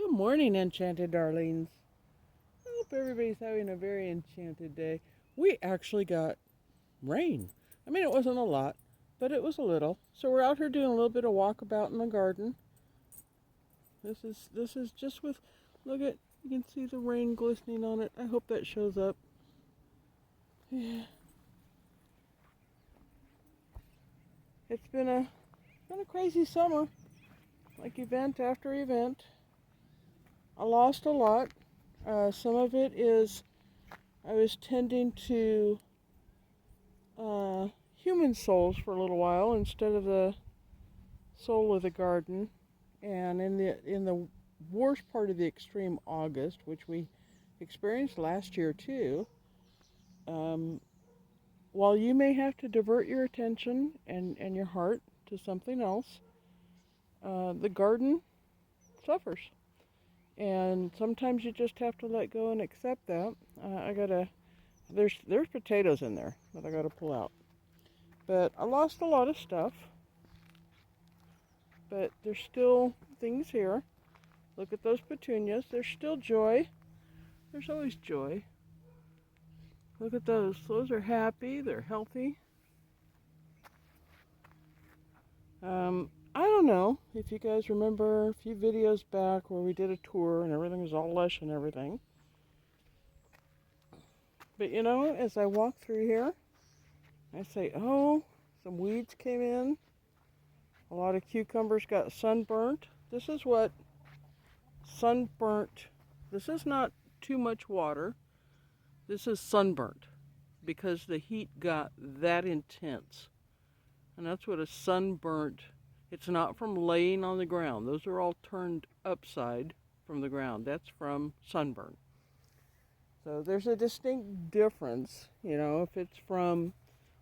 Good morning, enchanted darlings. I hope everybody's having a very enchanted day. We actually got rain. I mean, it wasn't a lot, but it was a little. So we're out here doing a little bit of walkabout in the garden. This is just with, look at, you can see the rain glistening on it. I hope that shows up. Yeah. It's been a crazy summer, like event after event. I lost a lot. Some of it is I was tending to human souls for a little while instead of the soul of the garden. And in the worst part of the extreme August, which we experienced last year too, um, while you may have to divert your attention and your heart to something else, the garden suffers. And sometimes you just have to let go and accept that. There's potatoes in there that I gotta pull out. But I lost a lot of stuff. But there's still things here. Look at those petunias. There's still joy. There's always joy. Look at those. Those are happy. They're healthy. I don't know if you guys remember a few videos back where we did a tour and everything was all lush and everything. But you know, as I walk through here, I say, oh, some weeds came in. A lot of cucumbers got sunburnt. This is what sunburnt, this is not too much water. This is sunburnt because the heat got that intense. And that's what a sunburnt, it's not from laying on the ground. Those are all turned upside from the ground. That's from sunburn. So there's a distinct difference, you know, if it's from,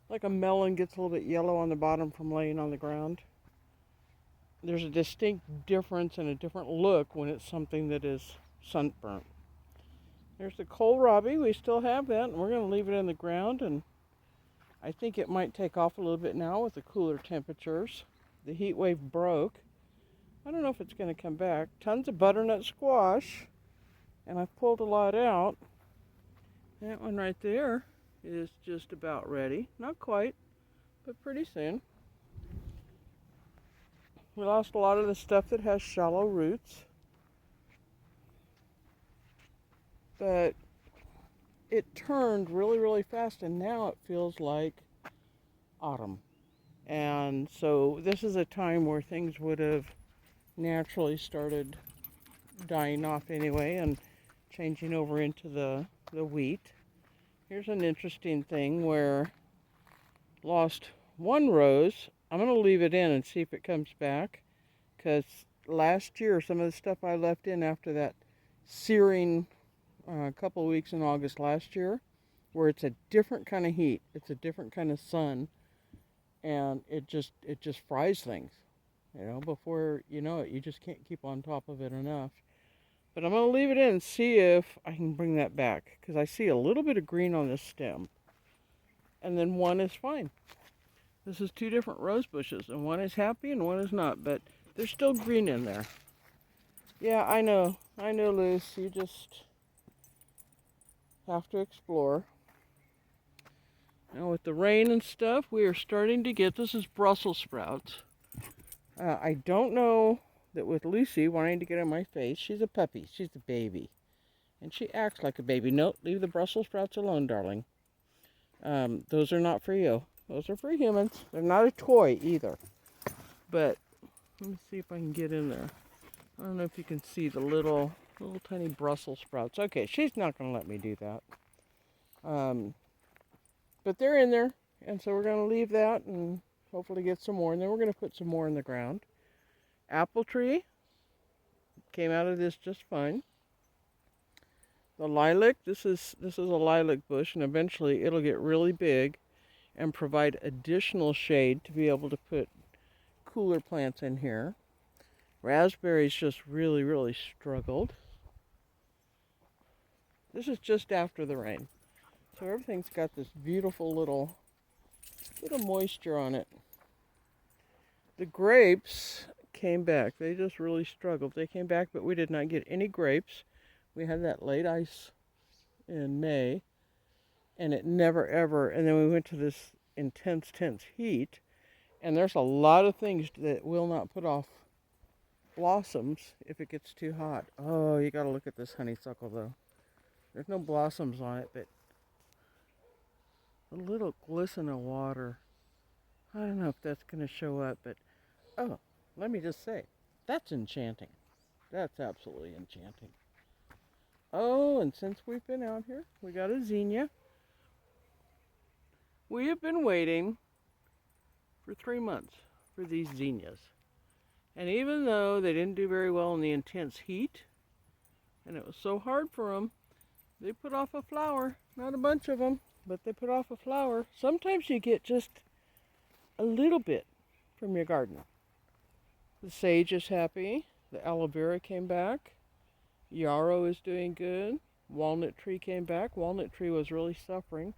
like a melon gets a little bit yellow on the bottom from laying on the ground. There's a distinct difference and a different look when it's something that is sunburnt. There's the kohlrabi. We still have that, and we're going to leave it in the ground, and I think it might take off a little bit now with the cooler temperatures. The heat wave broke. I don't know if it's going to come back. Tons of butternut squash, and I've pulled a lot out. That one right there is just about ready. Not quite, but pretty soon. We lost a lot of the stuff that has shallow roots, but it turned really, really fast, and now it feels like autumn. And so this is a time where things would have naturally started dying off anyway and changing over into the wheat. Here's an interesting thing where lost one rose. I'm going to leave it in and see if it comes back, because last year some of the stuff I left in after that searing couple of weeks in August last year, where it's a different kind of heat, it's a different kind of sun, and it just fries things, you know. Before you know it, you just can't keep on top of it enough. But I'm going to leave it in and see if I can bring that back, because I see a little bit of green on this stem, and then one is fine. This is two different rose bushes, and one is happy and one is not, but there's still green in there. Yeah, I know, Luce, you just have to explore. Now with the rain and stuff, we are starting to get, this is Brussels sprouts. I don't know that with Lucy wanting to get on my face, she's a puppy, she's a baby. And she acts like a baby. No, leave the Brussels sprouts alone, darling. Those are not for you. Those are for humans. They're not a toy either. But let me see if I can get in there. I don't know if you can see the little tiny Brussels sprouts. Okay, she's not going to let me do that. But they're in there, and so we're going to leave that and hopefully get some more. And then we're going to put some more in the ground. Apple tree came out of this just fine. The lilac, this is a lilac bush, and eventually it'll get really big and provide additional shade to be able to put cooler plants in here. Raspberries just really, really struggled. This is just after the rain, so everything's got this beautiful little moisture on it. The grapes came back. They just really struggled. They came back, but we did not get any grapes. We had that late ice in May, and it never ever, and then we went to this intense heat, and there's a lot of things that will not put off blossoms if it gets too hot. Oh, you gotta look at this honeysuckle though. There's no blossoms on it, but a little glisten of water. I don't know if that's gonna show up, but oh, let me just say, that's enchanting. That's absolutely enchanting. Oh, and since we've been out here, we got a zinnia. We have been waiting for 3 months for these zinnias. And even though they didn't do very well in the intense heat, and it was so hard for them, they put off a flower. Not a bunch of them, but they put off a flower. Sometimes you get just a little bit from your garden. The sage is happy. The aloe vera came back. Yarrow is doing good. Walnut tree came back. Walnut tree was really suffering.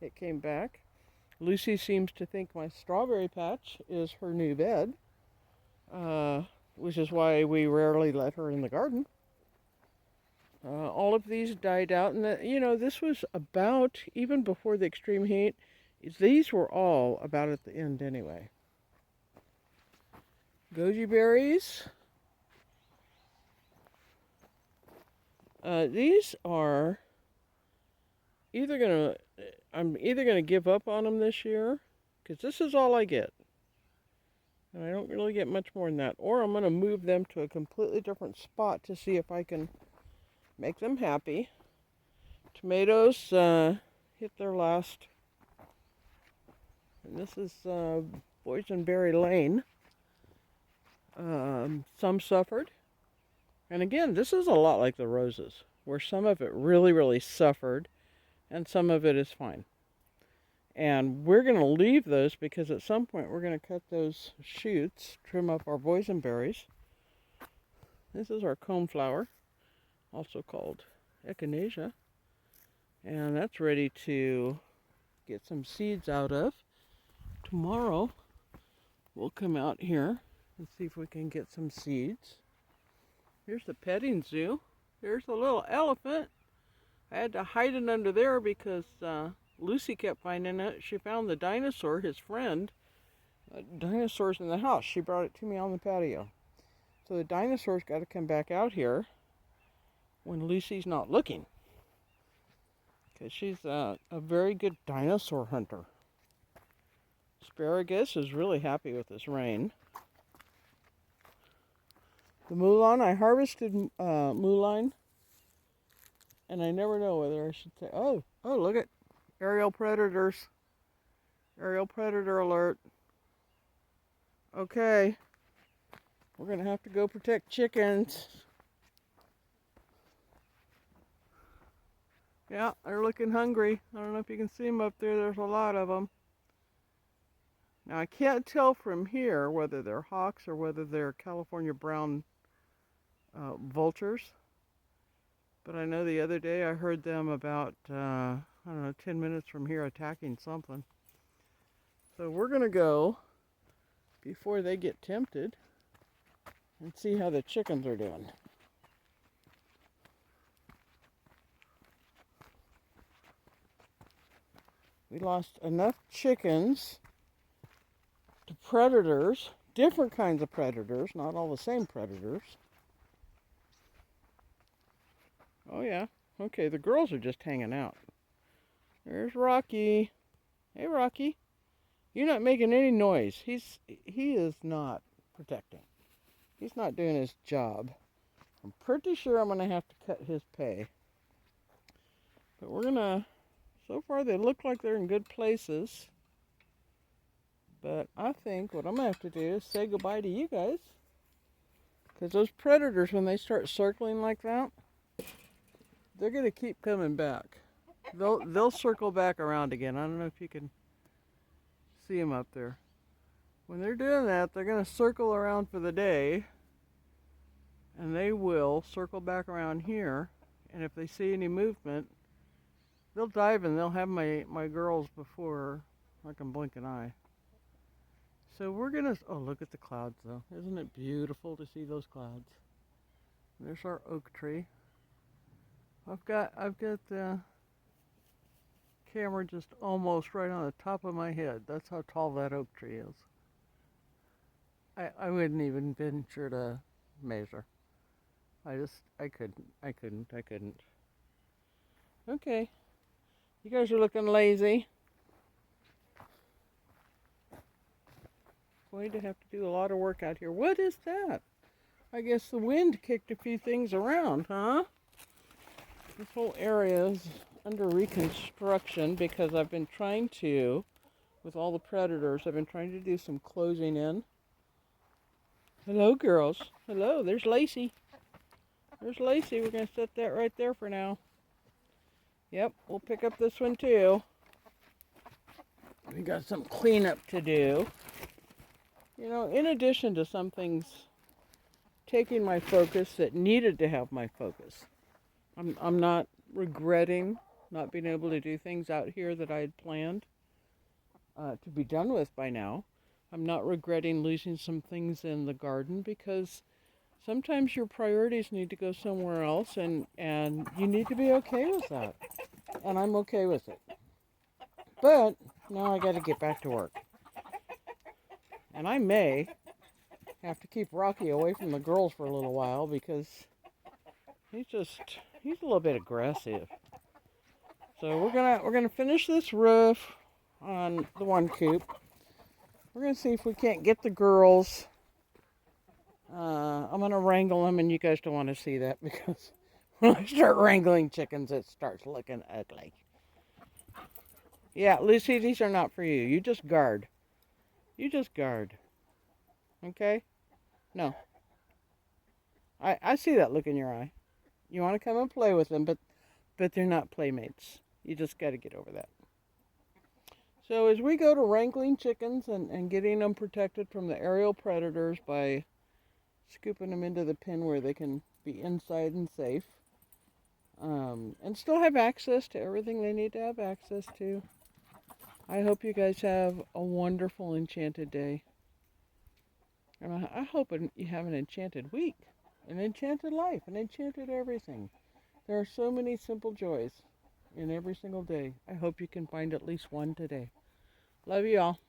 It came back. Lucy seems to think my strawberry patch is her new bed, which is why we rarely let her in the garden. All of these died out, and this was about, even before the extreme heat, these were all about at the end anyway. Goji berries. These are I'm either gonna give up on them this year, because this is all I get. And I don't really get much more than that. Or I'm gonna move them to a completely different spot to see if I can make them happy. Tomatoes hit their last. And this is boysenberry lane. Some suffered. And again, this is a lot like the roses, where some of it really, really suffered, and some of it is fine. And we're going to leave those because at some point we're going to cut those shoots, trim up our boysenberries. This is our coneflower, also called echinacea. And that's ready to get some seeds out of. Tomorrow we'll come out here and see if we can get some seeds. Here's the petting zoo. Here's a little elephant. I had to hide it under there because Lucy kept finding it. She found the dinosaur, his friend. Dinosaur's in the house. She brought it to me on the patio. So the dinosaur's got to come back out here when Lucy's not looking, because she's a very good dinosaur hunter. Asparagus is really happy with this rain. The mullein, I harvested mullein, and I never know whether I should say, oh, look at aerial predators. Aerial predator alert. Okay, we're going to have to go protect chickens. Yeah, they're looking hungry. I don't know if you can see them up there. There's a lot of them. Now, I can't tell from here whether they're hawks or whether they're California brown vultures. But I know the other day I heard them about, 10 minutes from here attacking something. So we're going to go before they get tempted and see how the chickens are doing. We lost enough chickens to predators, different kinds of predators, not all the same predators. Oh yeah, okay, the girls are just hanging out. There's Rocky. Hey Rocky, you're not making any noise. He is not protecting. He's not doing his job. I'm pretty sure I'm gonna have to cut his pay. But we're gonna, so far they look like they're in good places. But I think what I'm gonna have to do is say goodbye to you guys. Because those predators, when they start circling like that, they're going to keep coming back. They'll circle back around again. I don't know if you can see them up there. When they're doing that, they're going to circle around for the day. And they will circle back around here. And if they see any movement, they'll dive and they'll have my girls before I can blink an eye. So we're gonna, oh, look at the clouds though. Isn't it beautiful to see those clouds? There's our oak tree. I've got the camera just almost right on the top of my head. That's how tall that oak tree is. I wouldn't even venture to measure. I couldn't. Okay, you guys are looking lazy. Going to have to do a lot of work out here. What is that? I guess the wind kicked a few things around, huh? This whole area is under reconstruction because I've been trying to, with all the predators, I've been trying to do some closing in. Hello, girls. Hello, there's Lacey. There's Lacey. We're going to set that right there for now. Yep, we'll pick up this one too. We got some cleanup to do. You know, in addition to some things taking my focus that needed to have my focus, I'm not regretting not being able to do things out here that I had planned to be done with by now. I'm not regretting losing some things in the garden because sometimes your priorities need to go somewhere else and you need to be okay with that. And I'm okay with it. But now I got to get back to work. And I may have to keep Rocky away from the girls for a little while because he's a little bit aggressive. So we're gonna finish this roof on the one coop. We're gonna see if we can't get the girls. I'm gonna wrangle them, and you guys don't want to see that because when I start wrangling chickens, it starts looking ugly. Yeah, Lucy, these are not for you. You just guard. You just guard. Okay? No. I see that look in your eye. You want to come and play with them, but they're not playmates. You just got to get over that. So as we go to wrangling chickens and getting them protected from the aerial predators by scooping them into the pen where they can be inside and safe, and still have access to everything they need to have access to, I hope you guys have a wonderful enchanted day. And I hope you have an enchanted week, an enchanted life, an enchanted everything. There are so many simple joys in every single day. I hope you can find at least one today. Love you all.